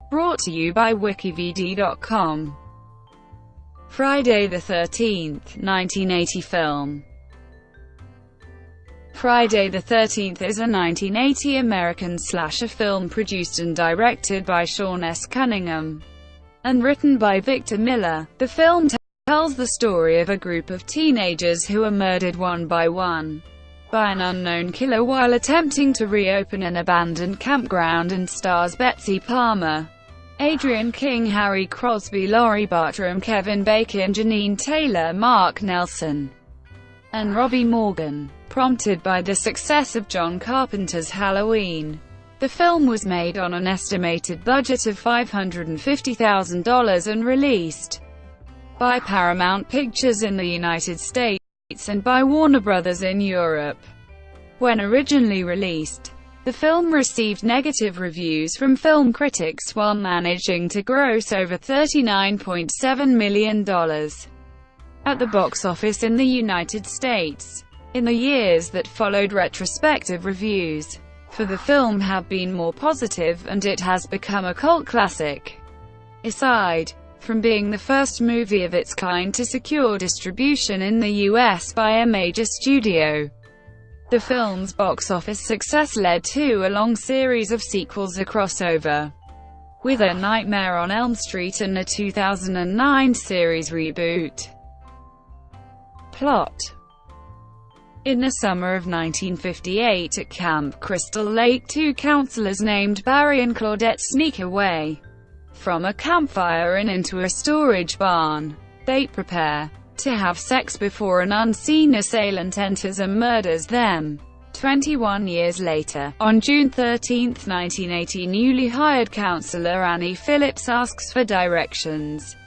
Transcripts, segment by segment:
Brought to you by WikiVidi.com. Friday the 13th, 1980 film. Friday the 13th is a 1980 American slasher film produced and directed by Sean S. Cunningham and written by Victor Miller. The film tells the story of a group of teenagers who are murdered one by one by an unknown killer while attempting to reopen an abandoned campground, and stars Betsy Palmer, Adrienne King, Harry Crosby, Laurie Bartram, Kevin Bacon, Jeannine Taylor, Mark Nelson and Robbi Morgan. Prompted by the success of John Carpenter's Halloween, the film was made on an estimated budget of $550,000 and released by Paramount Pictures in the United States and by Warner Brothers in Europe. When originally released, the film received negative reviews from film critics while managing to gross over $39.7 million at the box office in the United States. In the years that followed, retrospective reviews for the film have been more positive, and it has become a cult classic. Aside from being the first movie of its kind to secure distribution in the US by a major studio, the film's box office success led to a long series of sequels, a crossover with A Nightmare on Elm Street, and a 2009 series reboot. Plot: in the summer of 1958 at Camp Crystal Lake, two counselors named Barry and Claudette sneak away from a campfire and into a storage barn. They prepare to have sex before an unseen assailant enters and murders them. 21 years later, on June 13, 1980, newly hired counselor Annie Phillips asks for directions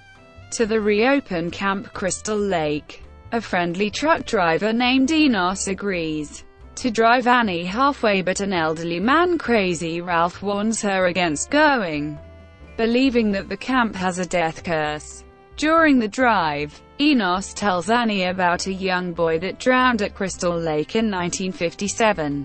to the reopened Camp Crystal Lake. A friendly truck driver named Enos agrees to drive Annie halfway, but an elderly man, Crazy Ralph, warns her against going, believing that the camp has a death curse. During the drive, Enos tells Annie about a young boy that drowned at Crystal Lake in 1957,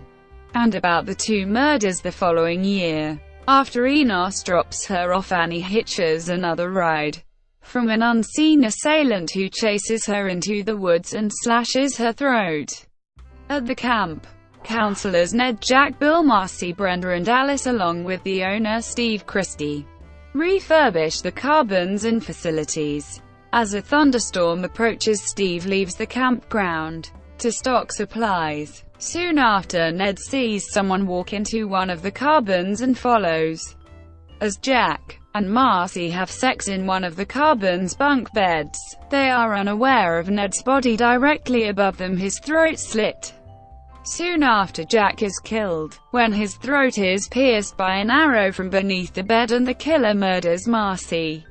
and about the two murders the following year. After Enos drops her off, Annie hitches another ride from an unseen assailant who chases her into the woods and slashes her throat. At the camp, counselors Ned, Jack, Bill, Marcy, Brenda and Alice, along with the owner Steve Christie, refurbish the cabins and facilities. As a thunderstorm approaches, Steve leaves the campground to stock supplies. Soon after, Ned sees someone walk into one of the cabins and follows. As Jack and Marcy have sex in one of the cabin's bunk beds, they are unaware of Ned's body directly above them, his throat slit. Soon after, Jack is killed when his throat is pierced by an arrow from beneath the bed, and the killer murders Marcy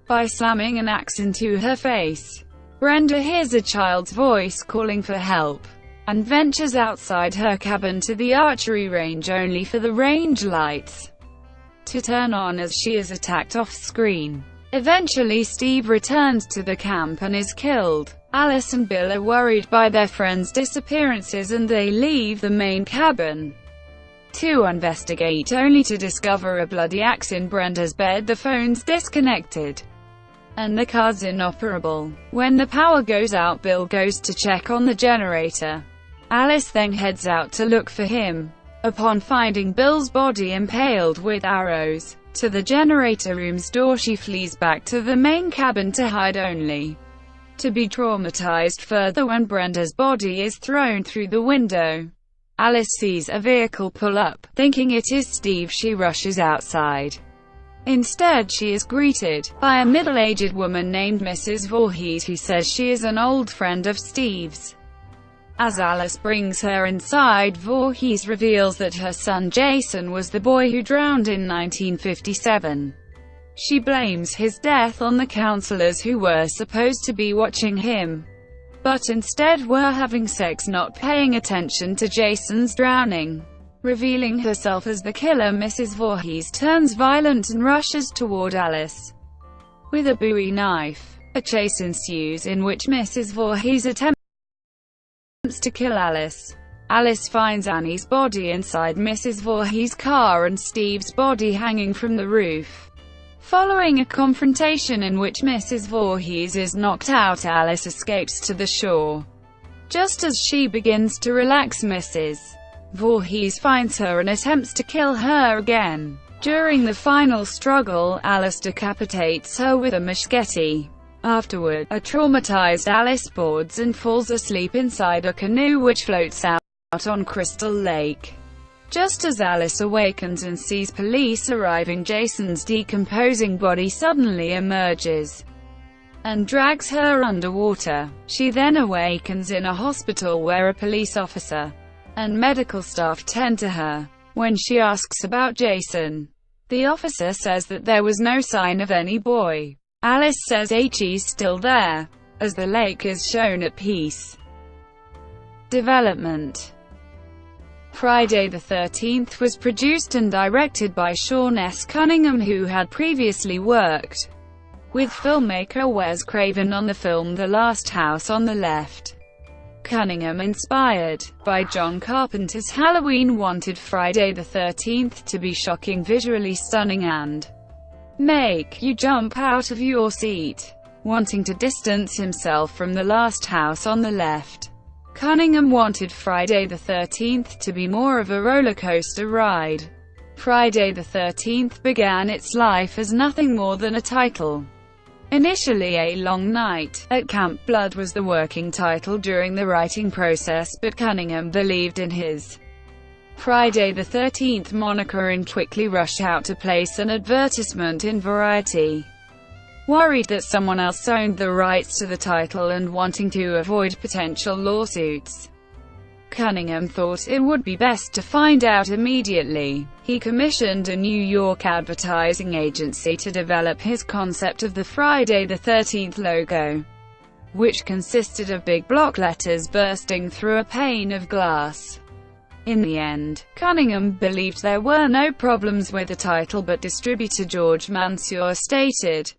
by slamming an axe into her face. Brenda hears a child's voice calling for help and ventures outside her cabin to the archery range, only for the range lights to turn on as she is attacked off-screen. Eventually, Steve returns to the camp and is killed. Alice and Bill are worried by their friends' disappearances, and they leave the main cabin to investigate, only to discover a bloody axe in Brenda's bed, the phone's disconnected, and the car's inoperable. When the power goes out, Bill goes to check on the generator. Alice then heads out to look for him. Upon finding Bill's body impaled with arrows to the generator room's door, she flees back to the main cabin to hide, only to be traumatized further when Brenda's body is thrown through the window. Alice sees a vehicle pull up. Thinking it is Steve, she rushes outside. Instead, she is greeted by a middle-aged woman named Mrs. Voorhees, who says she is an old friend of Steve's. As Alice brings her inside, Voorhees reveals that her son Jason was the boy who drowned in 1957. She blames his death on the counselors, who were supposed to be watching him, but instead were having sex, not paying attention to Jason's drowning. Revealing herself as the killer, Mrs. Voorhees turns violent and rushes toward Alice with a Bowie knife. A chase ensues in which Mrs. Voorhees attempts to kill Alice. Alice finds Annie's body inside Mrs. Voorhees' car and Steve's body hanging from the roof. Following a confrontation in which Mrs. Voorhees is knocked out, Alice escapes to the shore. Just as she begins to relax, Mrs. Voorhees finds her and attempts to kill her again. During the final struggle, Alice decapitates her with a machete. Afterward, a traumatized Alice boards and falls asleep inside a canoe which floats out on Crystal Lake. Just as Alice awakens and sees police arriving, Jason's decomposing body suddenly emerges and drags her underwater. She then awakens in a hospital where a police officer and medical staff tend to her. When she asks about Jason, the officer says that there was no sign of any boy. Alice says he's still there, as the lake is shown at peace. Development. Friday the 13th was produced and directed by Sean S. Cunningham, who had previously worked with filmmaker Wes Craven on the film The Last House on the Left. Cunningham, inspired by John Carpenter's Halloween, wanted Friday the 13th to be shocking, visually stunning, and make you jump out of your seat. Wanting to distance himself from The Last House on the Left, Cunningham wanted Friday the 13th to be more of a roller coaster ride. Friday the 13th began its life as nothing more than a title. Initially, A Long Night at Camp Blood was the working title during the writing process, but Cunningham believed in his Friday the 13th moniker and quickly rushed out to place an advertisement in Variety. Worried that someone else owned the rights to the title and wanting to avoid potential lawsuits, Cunningham thought it would be best to find out immediately. He commissioned a New York advertising agency to develop his concept of the Friday the 13th logo, which consisted of big block letters bursting through a pane of glass. In the end, Cunningham believed there were no problems with the title, but distributor George Mansour stated,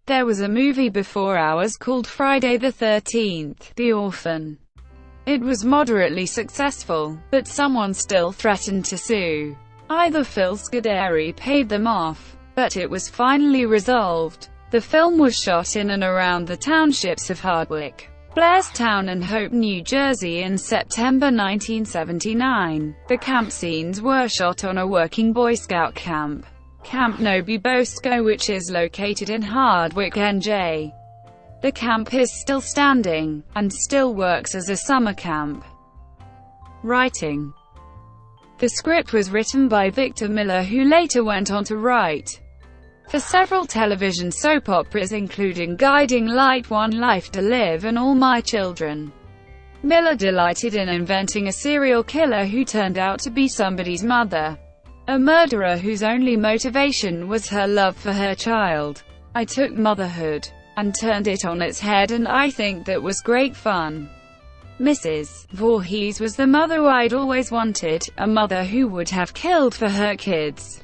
"There was a movie before ours called Friday the 13th, The Orphan. It was moderately successful, but someone still threatened to sue. Either Phil Scuderi paid them off, but it was finally resolved." The film was shot in and around the townships of Hardwick, Blairstown and Hope, New Jersey in September 1979. The camp scenes were shot on a working Boy Scout camp, Camp Nobi Bosco, which is located in Hardwick, NJ. The camp is still standing, and still works as a summer camp. Writing. The script was written by Victor Miller, who later went on to write for several television soap operas, including Guiding Light, One Life to Live, and All My Children. Miller delighted in inventing a serial killer who turned out to be somebody's mother, a murderer whose only motivation was her love for her child. "I took motherhood and turned it on its head, and I think that was great fun." Mrs. Voorhees was the mother I'd always wanted, a mother who would have killed for her kids.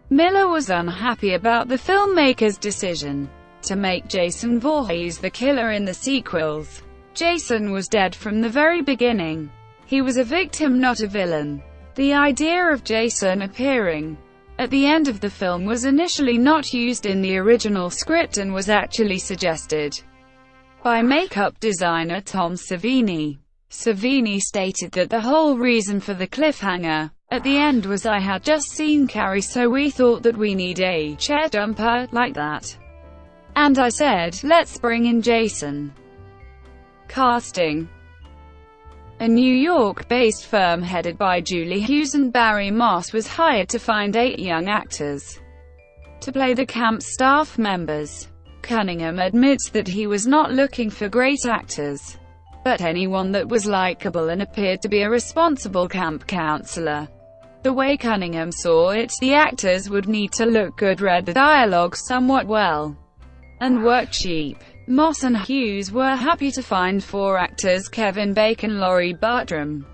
Miller was unhappy about the filmmaker's decision to make Jason Voorhees the killer in the sequels. Jason was dead from the very beginning. He was a victim, not a villain. The idea of Jason appearing at the end of the film was initially not used in the original script and was actually suggested by makeup designer Tom Savini. Savini stated that the whole reason for the cliffhanger at the end was, "I had just seen Carrie, so we thought that we need a chair jumper like that. And I said, let's bring in Jason." Casting. A New York-based firm headed by Julie Hughes and Barry Moss was hired to find 8 young actors to play the camp staff members. Cunningham admits that he was not looking for great actors, but anyone that was likable and appeared to be a responsible camp counselor. The way Cunningham saw it, the actors would need to look good, read the dialogue somewhat well, and work cheap. Moss and Hughes were happy to find 4 actors: Kevin Bacon, Laurie Bartram,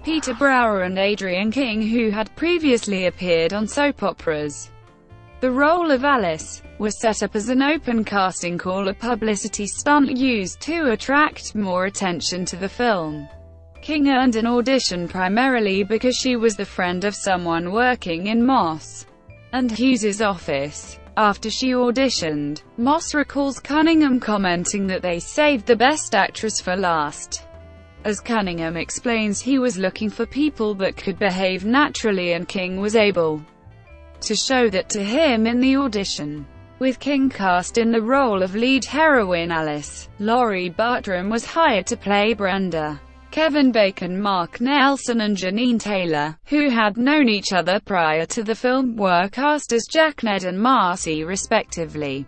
Peter Brower and Adrienne King, who had previously appeared on soap operas. The role of Alice was set up as an open casting call, a publicity stunt used to attract more attention to the film. King earned an audition primarily because she was the friend of someone working in Moss and Hughes's office. After she auditioned, Moss recalls Cunningham commenting that they saved the best actress for last. As Cunningham explains, he was looking for people that could behave naturally, and King was able to show that to him in the audition. With King cast in the role of lead heroine Alice, Laurie Bartram was hired to play Brenda. Kevin Bacon, Mark Nelson and Jeannine Taylor, who had known each other prior to the film, were cast as Jack, Ned and Marcy respectively.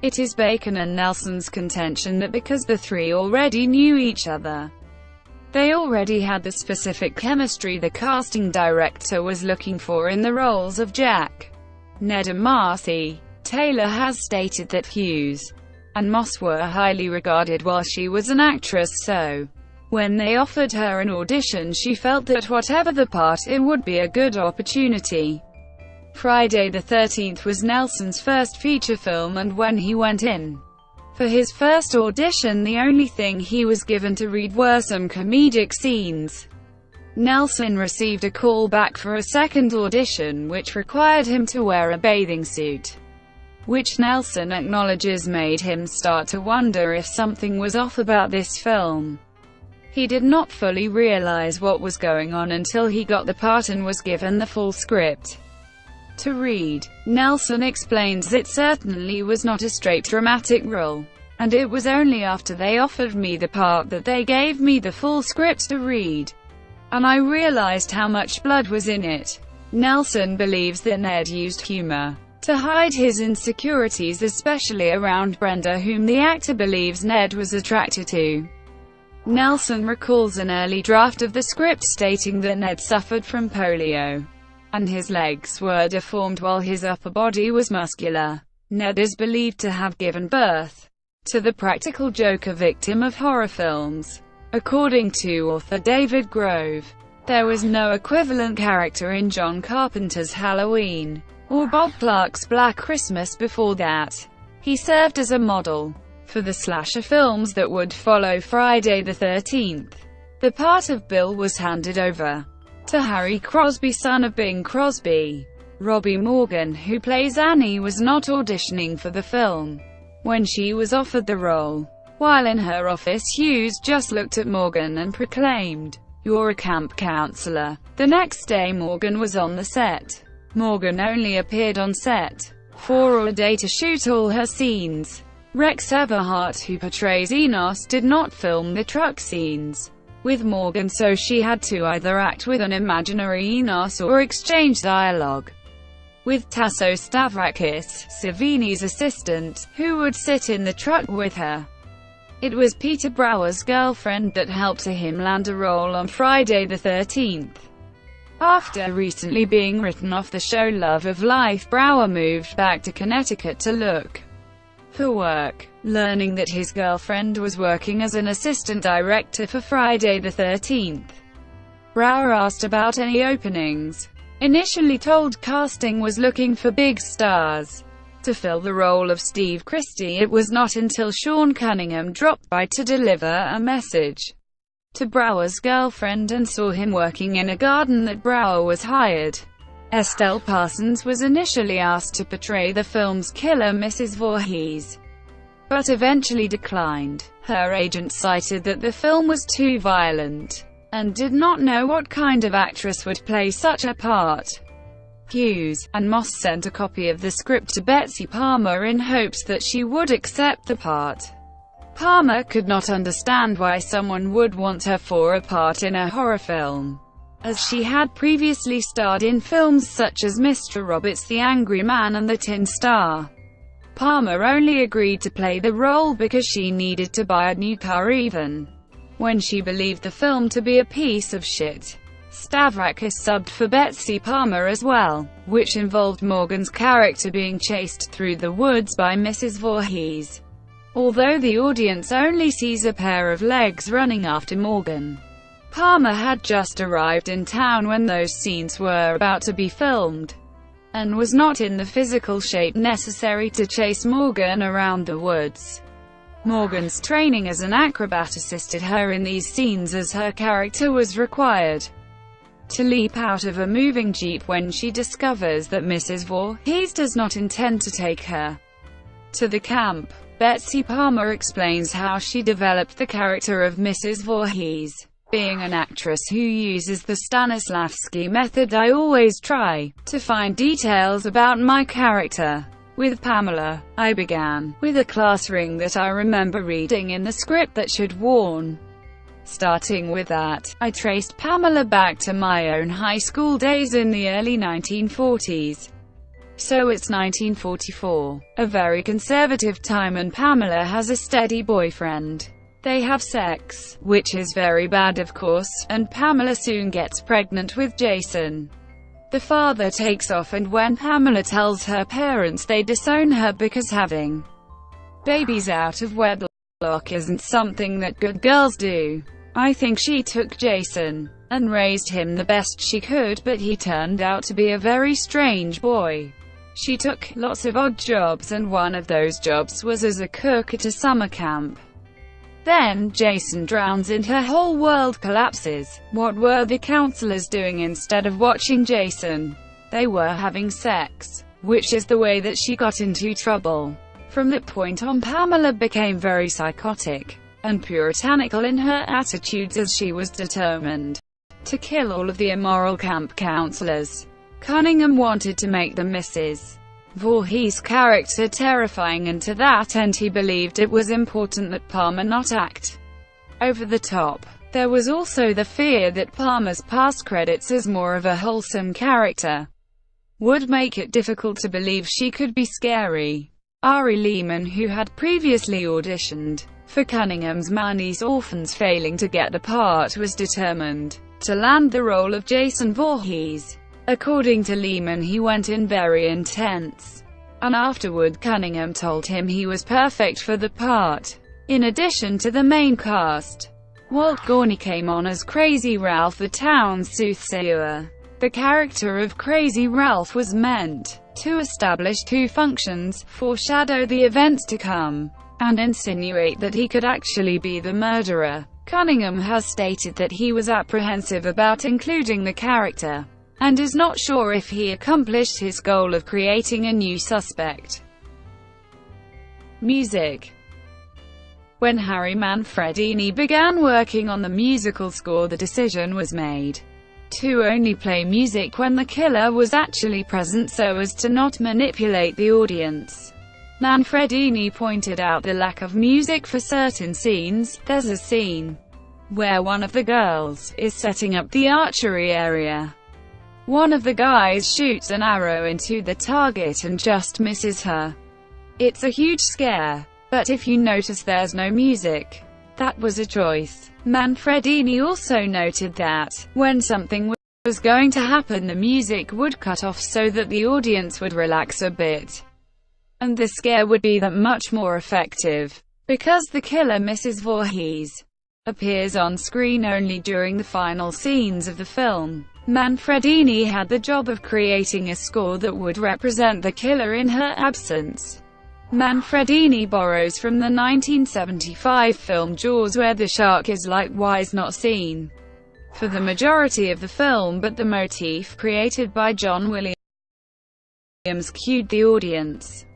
It is Bacon and Nelson's contention that because the three already knew each other, they already had the specific chemistry the casting director was looking for in the roles of Jack, Ned and Marcy. Taylor has stated that Hughes and Moss were highly regarded while she was an actress, so when they offered her an audition, she felt that whatever the part, it would be a good opportunity. Friday the 13th was Nelson's first feature film, and when he went in for his first audition, the only thing he was given to read were some comedic scenes. Nelson received a call back for a second audition, which required him to wear a bathing suit, which Nelson acknowledges made him start to wonder if something was off about this film. He did not fully realize what was going on until he got the part and was given the full script to read. Nelson explains, it certainly was not a straight dramatic role, and it was only after they offered me the part that they gave me the full script to read, and I realized how much blood was in it. Nelson believes that Ned used humor to hide his insecurities, especially around Brenda, whom the actor believes Ned was attracted to. Nelson recalls an early draft of the script stating that Ned suffered from polio, and his legs were deformed while his upper body was muscular. Ned is believed to have given birth to the practical joker victim of horror films. According to author David Grove, there was no equivalent character in John Carpenter's Halloween or Bob Clark's Black Christmas before that. He served as a model for the slasher films that would follow Friday the 13th. The part of Bill was handed over to Harry Crosby, son of Bing Crosby. Robbi Morgan, who plays Annie, was not auditioning for the film when she was offered the role. While in her office, Hughes just looked at Morgan and proclaimed, "You're a camp counselor." The next day Morgan was on the set. Morgan only appeared on set for a day to shoot all her scenes. Rex Everhart, who portrays Enos, did not film the truck scenes with Morgan, so she had to either act with an imaginary Enos or exchange dialogue with Tasso Stavrakis, Savini's assistant, who would sit in the truck with her. It was Peter Brower's girlfriend that helped him land a role on Friday the 13th. After recently being written off the show Love of Life, Brower moved back to Connecticut to look for work. Learning that his girlfriend was working as an assistant director for Friday the 13th, Brower asked about any openings. Initially told casting was looking for big stars to fill the role of Steve Christie, it was not until Sean Cunningham dropped by to deliver a message to Brower's girlfriend and saw him working in a garden that Brower was hired. Estelle Parsons was initially asked to portray the film's killer Mrs. Voorhees, but eventually declined. Her agent cited that the film was too violent and did not know what kind of actress would play such a part. Hughes and Moss sent a copy of the script to Betsy Palmer in hopes that she would accept the part. Palmer could not understand why someone would want her for a part in a horror film, as she had previously starred in films such as Mr. Roberts, The Angry Man and The Tin Star. Palmer only agreed to play the role because she needed to buy a new car even when she believed the film to be a piece of shit. Stavrakis subbed for Betsy Palmer as well, which involved Morgan's character being chased through the woods by Mrs. Voorhees, although the audience only sees a pair of legs running after Morgan. Palmer had just arrived in town when those scenes were about to be filmed, and was not in the physical shape necessary to chase Morgan around the woods. Morgan's training as an acrobat assisted her in these scenes, as her character was required to leap out of a moving jeep when she discovers that Mrs. Voorhees does not intend to take her to the camp. Betsy Palmer explains how she developed the character of Mrs. Voorhees. Being an actress who uses the Stanislavski method, I always try to find details about my character. With Pamela, I began with a class ring that I remember reading in the script that she'd worn. Starting with that, I traced Pamela back to my own high school days in the early 1940s. So it's 1944, a very conservative time, and Pamela has a steady boyfriend. They have sex, which is very bad of course, and Pamela soon gets pregnant with Jason. The father takes off, and when Pamela tells her parents, they disown her because having babies out of wedlock isn't something that good girls do. I think she took Jason and raised him the best she could, but he turned out to be a very strange boy. She took lots of odd jobs, and one of those jobs was as a cook at a summer camp. Then Jason drowns and her whole world collapses. What were the counselors doing instead of watching Jason? They were having sex, which is the way that she got into trouble. From that point on, Pamela became very psychotic and puritanical in her attitudes, as she was determined to kill all of the immoral camp counselors. Cunningham wanted to make the Mrs. Voorhees character terrifying, and to that end he believed it was important that Palmer not act over the top. There was also the fear that Palmer's past credits as more of a wholesome character would make it difficult to believe she could be scary. Ari Lehman, who had previously auditioned for Cunningham's Manny's Orphans, failing to get the part, was determined to land the role of Jason Voorhees. According to Lehman, he went in very intense, and afterward Cunningham told him he was perfect for the part. In addition to the main cast, Walt Gorney came on as Crazy Ralph, the town's soothsayer. The character of Crazy Ralph was meant to establish two functions, foreshadow the events to come, and insinuate that he could actually be the murderer. Cunningham has stated that he was apprehensive about including the character, and is not sure if he accomplished his goal of creating a new suspect. Music. When Harry Manfredini began working on the musical score, the decision was made to only play music when the killer was actually present, so as to not manipulate the audience. Manfredini pointed out the lack of music for certain scenes. There's a scene where one of the girls is setting up the archery area. One of the guys shoots an arrow into the target and just misses her. It's a huge scare, but if you notice there's no music. That was a choice. Manfredini also noted that, when something was going to happen, the music would cut off so that the audience would relax a bit, and the scare would be that much more effective. Because the killer, Mrs. Voorhees, appears on screen only during the final scenes of the film, Manfredini had the job of creating a score that would represent the killer in her absence. Manfredini borrows from the 1975 film Jaws, where the shark is likewise not seen for the majority of the film, but the motif created by John Williams cued the audience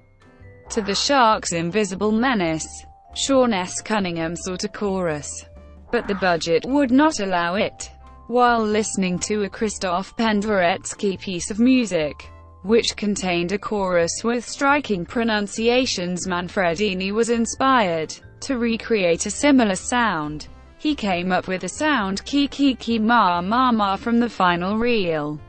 to the shark's invisible menace. Sean S. Cunningham sought a chorus, but the budget would not allow it. While listening to a Christoph Penderecki piece of music, which contained a chorus with striking pronunciations, Manfredini was inspired to recreate a similar sound. He came up with the sound ki ki ki ma ma ma from the final reel.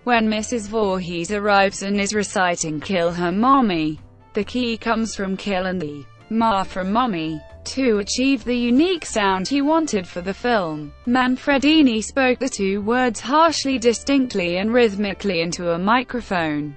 When Mrs. Voorhees arrives and is reciting "Kill Her Mommy," the ki comes from kill and the ma from mommy. To achieve the unique sound he wanted for the film, Manfredini spoke the two words harshly, distinctly and rhythmically into a microphone,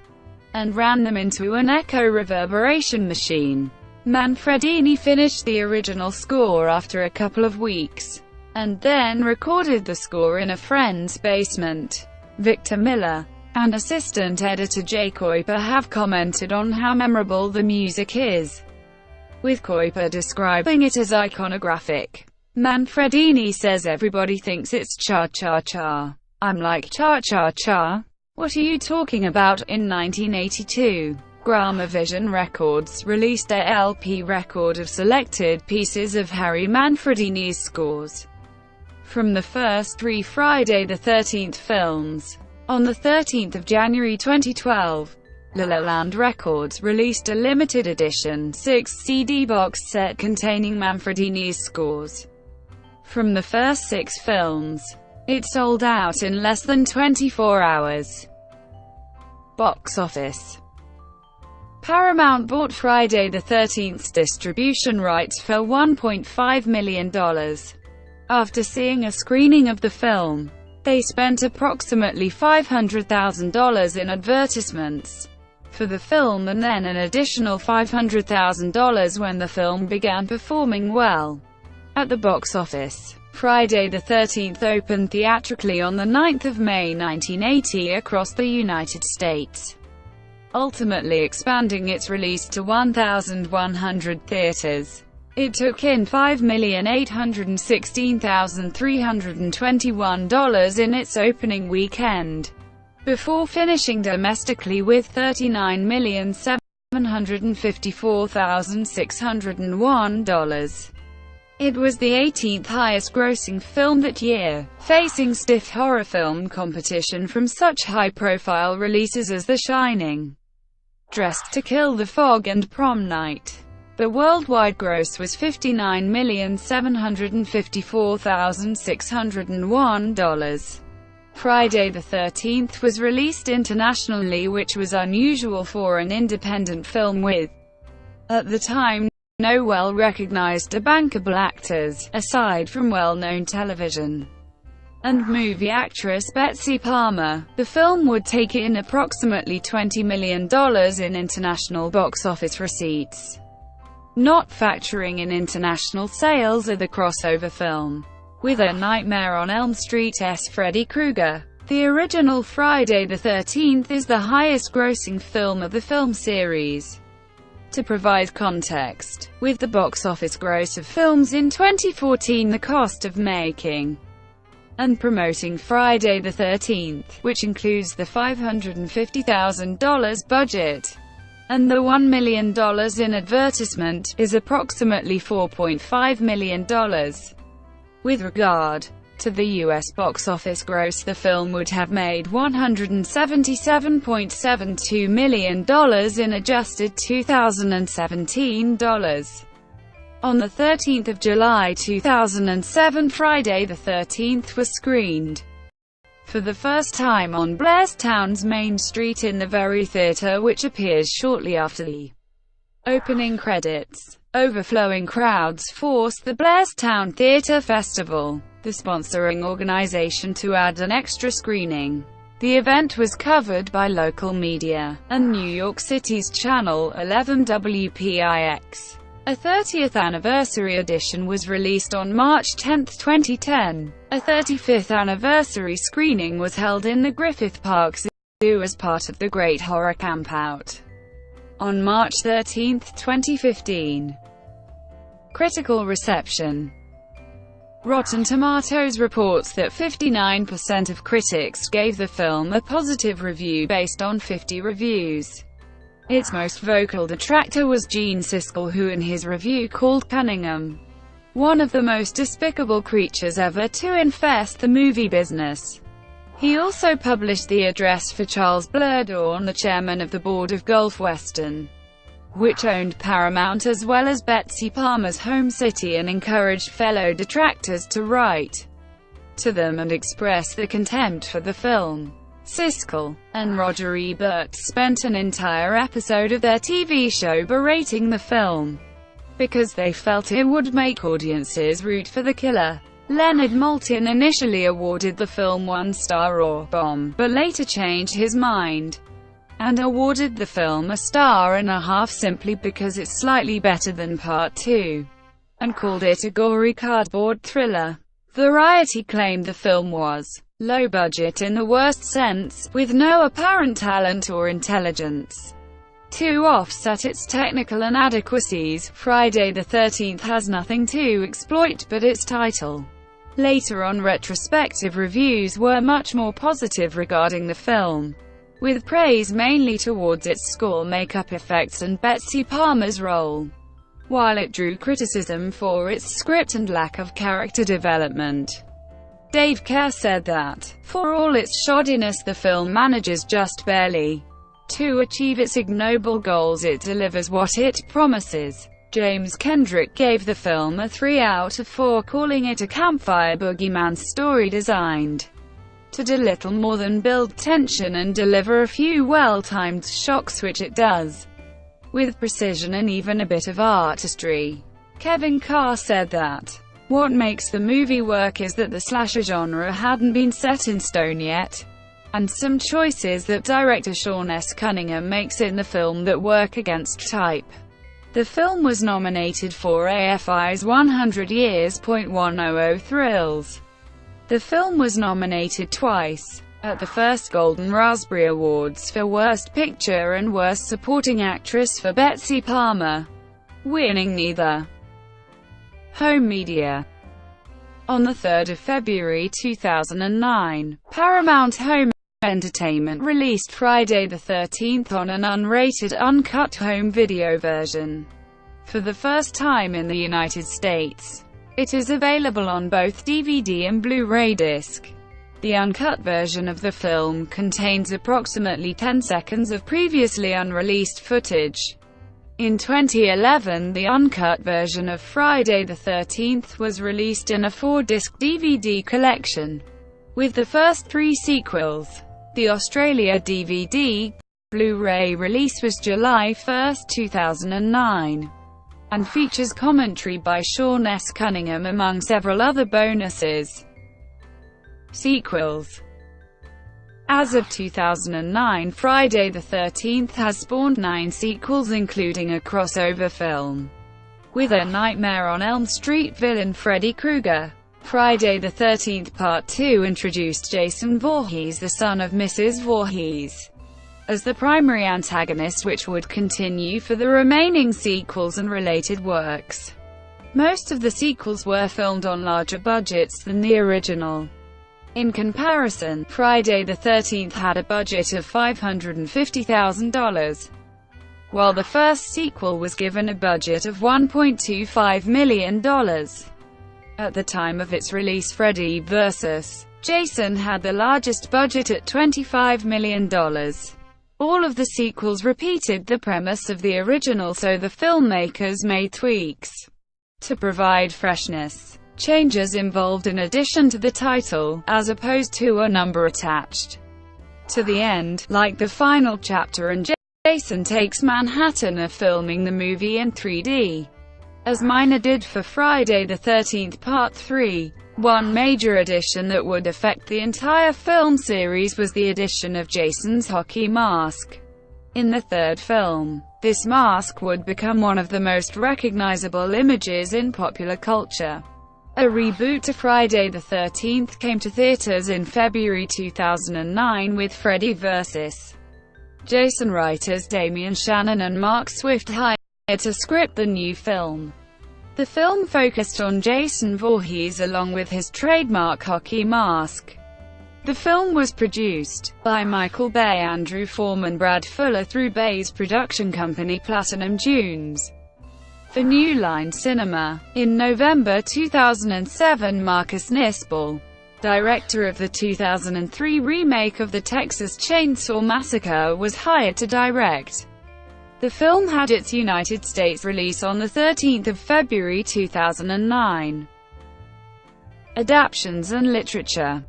and ran them into an echo reverberation machine. Manfredini finished the original score after a couple of weeks, and then recorded the score in a friend's basement. Victor Miller and assistant editor Jay Kuiper have commented on how memorable the music is, with Kuiper describing it as iconographic. Manfredini says everybody thinks it's cha-cha-cha. I'm like cha-cha-cha. What are you talking about? In 1982, Gramavision Records released their LP record of selected pieces of Harry Manfredini's scores from the first 3 Friday the 13th films. On the 13th of January 2012, La La Land Records released a limited edition 6-CD box set containing Manfredini's scores from the first 6 films. It sold out in less than 24 hours. Box office. Paramount bought Friday the 13th's distribution rights for $1.5 million. After seeing a screening of the film, they spent approximately $500,000 in advertisements for the film and then an additional $500,000 when the film began performing well at the box office. Friday the 13th opened theatrically on the 9th of May 1980 across the United States, ultimately expanding its release to 1,100 theaters. It took in $5,816,321 in its opening weekend, before finishing domestically with $39,754,601. It was the 18th highest-grossing film that year, facing stiff horror film competition from such high-profile releases as The Shining, Dressed to Kill, The Fog, and Prom Night. The worldwide gross was $59,754,601. Friday the 13th was released internationally, which was unusual for an independent film with, at the time, no well-recognized or bankable actors, aside from well-known television and movie actress Betsy Palmer. The film would take in approximately $20 million in international box office receipts, not factoring in international sales of the crossover film with A Nightmare on Elm Street's Freddy Krueger. The original Friday the 13th is the highest-grossing film of the film series. To provide context, with the box office gross of films in 2014, the cost of making and promoting Friday the 13th, which includes the $550,000 budget and the $1 million in advertisement, is approximately $4.5 million. With regard to the U.S. box office gross, the film would have made $177.72 million in adjusted 2017 dollars. On the 13th of July 2007, Friday the 13th was screened for the first time on Blairstown's Main Street in the very theater which appears shortly after the opening credits. Overflowing crowds forced the Blairstown Theater Festival, the sponsoring organization, to add an extra screening. The event was covered by local media and New York City's Channel 11 WPIX. A 30th anniversary edition was released on March 10, 2010. A 35th anniversary screening was held in the Griffith Park Zoo as part of the Great Horror Campout on March 13, 2015. Critical reception. Rotten Tomatoes reports that 59% of critics gave the film a positive review based on 50 reviews. Its most vocal detractor was Gene Siskel, who in his review called Cunningham one of the most despicable creatures ever to infest the movie business. He also published the address for Charles Bluhdorn, the chairman of the board of Gulf Western, which owned Paramount as well as Betsy Palmer's home city, and encouraged fellow detractors to write to them and express their contempt for the film. Siskel and Roger Ebert spent an entire episode of their TV show berating the film because they felt it would make audiences root for the killer. Leonard Maltin initially awarded the film 1 star or bomb, but later changed his mind and awarded the film a 1.5 stars simply because it's slightly better than Part 2, and called it a gory cardboard thriller. Variety claimed the film was low budget in the worst sense, with no apparent talent or intelligence to offset its technical inadequacies. Friday the 13th has nothing to exploit but its title. Later on, retrospective reviews were much more positive regarding the film, with praise mainly towards its score, makeup effects, and Betsy Palmer's role, while it drew criticism for its script and lack of character development. Dave Kerr said that, for all its shoddiness, the film manages just barely to achieve its ignoble goals. It delivers what it promises. James Kendrick gave the film a 3 out of 4, calling it a campfire boogeyman story designed to do little more than build tension and deliver a few well-timed shocks, which it does with precision and even a bit of artistry. Kevin Carr said that what makes the movie work is that the slasher genre hadn't been set in stone yet, and some choices that director Sean S. Cunningham makes in the film that work against type. The film was nominated for AFI's 100 Years.100 Thrills. The film was nominated twice at the first Golden Raspberry Awards for Worst Picture and Worst Supporting Actress for Betsy Palmer, winning neither. Home media. On 3 February 2009, Paramount Home Entertainment released Friday the 13th on an unrated, uncut home video version for the first time in the United States. It is available on both DVD and Blu-ray disc. The uncut version of the film contains approximately 10 seconds of previously unreleased footage. In 2011, the uncut version of Friday the 13th was released in a 4-disc DVD collection, with the first 3 sequels. The Australia DVD, Blu-ray release was July 1, 2009, and features commentary by Sean S. Cunningham among several other bonuses. Sequels. As of 2009, Friday the 13th has spawned 9 sequels, including a crossover film with A Nightmare on Elm Street villain Freddy Krueger. Friday the 13th Part 2 introduced Jason Voorhees, the son of Mrs. Voorhees, as the primary antagonist, which would continue for the remaining sequels and related works. Most of the sequels were filmed on larger budgets than the original. In comparison, Friday the 13th had a budget of $550,000, while the first sequel was given a budget of $1.25 million. At the time of its release, Freddy vs. Jason had the largest budget at $25 million. All of the sequels repeated the premise of the original, so the filmmakers made tweaks to provide freshness. Changes involved an addition to the title, as opposed to a number attached to the end, like the final chapter, and Jason Takes Manhattan, are filming the movie in 3D, as Miner did for Friday the 13th Part 3. One major addition that would affect the entire film series was the addition of Jason's hockey mask. In the third film, this mask would become one of the most recognizable images in popular culture. A reboot to Friday the 13th came to theaters in February 2009 with Freddy vs. Jason writers Damian Shannon and Mark Swift hired to script the new film. The film focused on Jason Voorhees along with his trademark hockey mask. The film was produced by Michael Bay, Andrew Foreman, Brad Fuller through Bay's production company Platinum Dunes for New Line Cinema. In November 2007, Marcus Nispel, director of the 2003 remake of the Texas Chainsaw Massacre, was hired to direct. The film had its United States release on 13 February 2009. Adaptions and literature.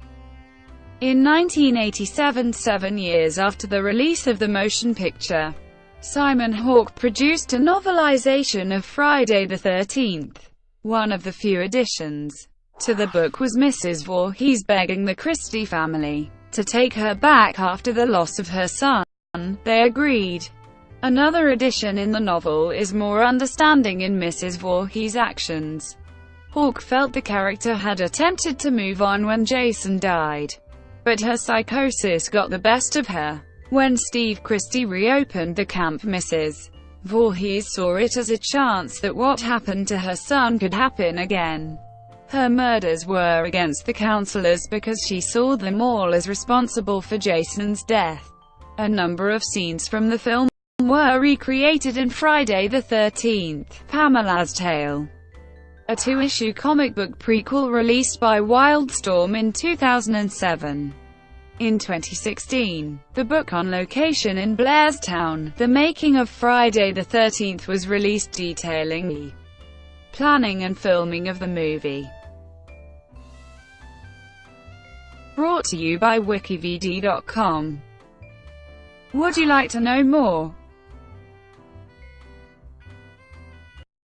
In 1987, 7 years after the release of the motion picture, Simon Hawke produced a novelization of Friday the 13th. One of the few additions to the book was Mrs. Voorhees begging the Christie family to take her back after the loss of her son. They agreed. Another addition in the novel is more understanding in Mrs. Voorhees' actions. Hawke felt the character had attempted to move on when Jason died, but her psychosis got the best of her. When Steve Christie reopened the camp, Mrs. Voorhees saw it as a chance that what happened to her son could happen again. Her murders were against the counselors because she saw them all as responsible for Jason's death. A number of scenes from the film were recreated in Friday the 13th, Pamela's Tale, a 2-issue comic book prequel released by Wildstorm in 2007. In 2016, the book On Location in Blairstown, The Making of Friday the 13th was released, detailing the planning and filming of the movie. Brought to you by WikiVidi.com. Would you like to know more?